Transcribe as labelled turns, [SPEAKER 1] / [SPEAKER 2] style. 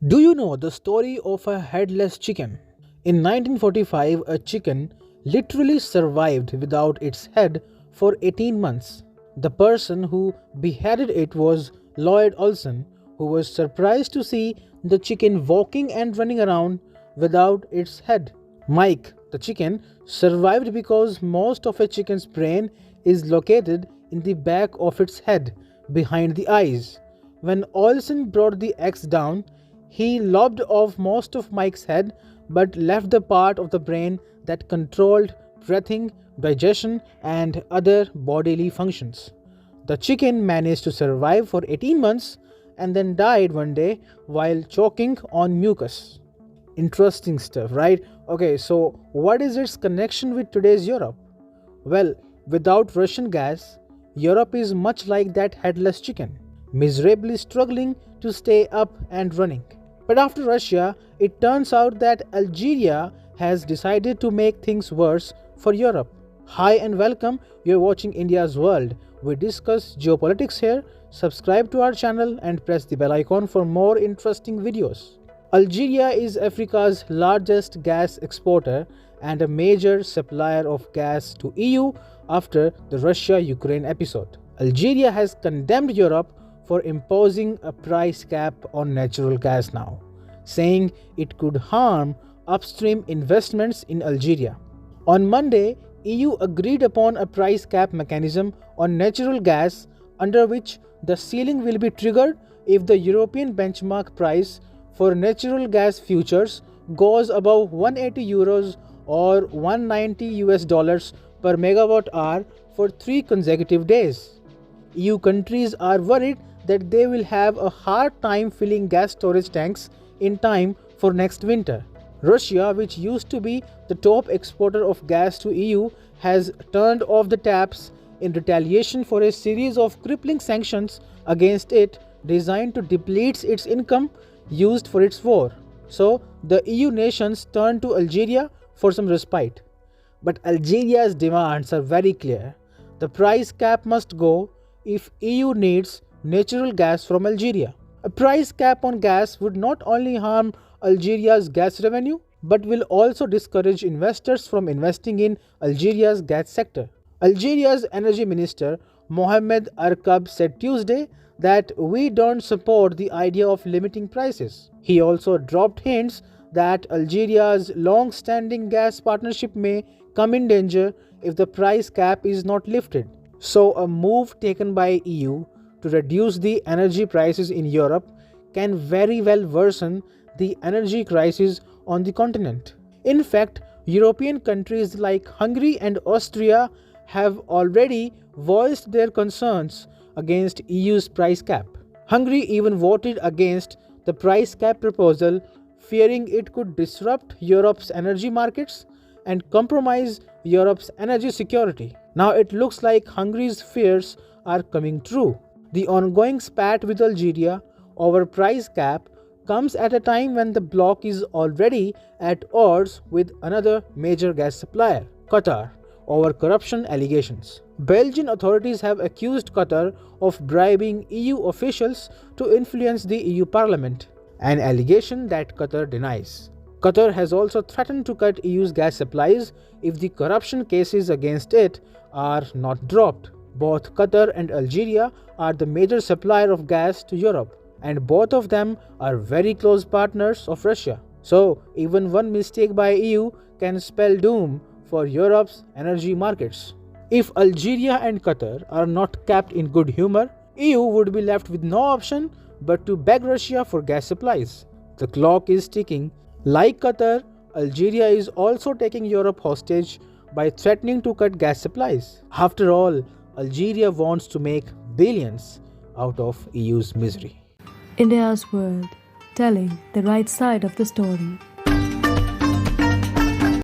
[SPEAKER 1] Do you know the story of a headless chicken? In 1945, a chicken literally survived without its head for 18 months. The person who beheaded it was Lloyd Olsen, who was surprised to see the chicken walking and running around without its head. Mike, the chicken, survived because most of a chicken's brain is located in the back of its head, behind the eyes. When Olsen brought the axe down, he lobbed off most of Mike's head but left the part of the brain that controlled breathing, digestion, and other bodily functions. The chicken managed to survive for 18 months and then died one day while choking on mucus. Interesting stuff, right? Okay, so what is its connection with today's Europe? Well, without Russian gas, Europe is much like that headless chicken, miserably struggling to stay up and running. But after Russia, it turns out that Algeria has decided to make things worse for Europe. Hi and welcome, you're watching India's World. We discuss geopolitics here. Subscribe to our channel and press the bell icon for more interesting videos. Algeria is Africa's largest gas exporter and a major supplier of gas to EU after the Russia-Ukraine episode. Algeria has condemned Europe for imposing a price cap on natural gas now, saying it could harm upstream investments in Algeria. On Monday, EU agreed upon a price cap mechanism on natural gas under which the ceiling will be triggered if the European benchmark price for natural gas futures goes above 180 euros or 190 US dollars per megawatt hour for 3 consecutive days. EU countries are worried that they will have a hard time filling gas storage tanks in time for next winter. Russia, which used to be the top exporter of gas to EU, has turned off the taps in retaliation for a series of crippling sanctions against it designed to deplete its income used for its war. So, the EU nations turned to Algeria for some respite. But Algeria's demands are very clear. The price cap must go if EU needs natural gas from Algeria. A price cap on gas would not only harm Algeria's gas revenue, but will also discourage investors from investing in Algeria's gas sector. Algeria's energy minister Mohamed Arkab said Tuesday that we don't support the idea of limiting prices. He also dropped hints that Algeria's long-standing gas partnership may come in danger if the price cap is not lifted. So a move taken by EU to reduce the energy prices in Europe can very well worsen the energy crisis on the continent. In fact, European countries like Hungary and Austria have already voiced their concerns against EU's price cap. Hungary even voted against the price cap proposal, fearing it could disrupt Europe's energy markets and compromise Europe's energy security. Now it looks like Hungary's fears are coming true. The ongoing spat with Algeria over price cap comes at a time when the bloc is already at odds with another major gas supplier, Qatar, over corruption allegations. Belgian authorities have accused Qatar of bribing EU officials to influence the EU Parliament, an allegation that Qatar denies. Qatar has also threatened to cut EU's gas supplies if the corruption cases against it are not dropped. Both Qatar and Algeria are the major supplier of gas to Europe, and both of them are very close partners of Russia. So, even one mistake by EU can spell doom for Europe's energy markets. If Algeria and Qatar are not kept in good humor, EU would be left with no option but to beg Russia for gas supplies. The clock is ticking. Like Qatar, Algeria is also taking Europe hostage by threatening to cut gas supplies. After all, Algeria wants to make billions out of EU's misery.
[SPEAKER 2] India's World, telling the right side of the story.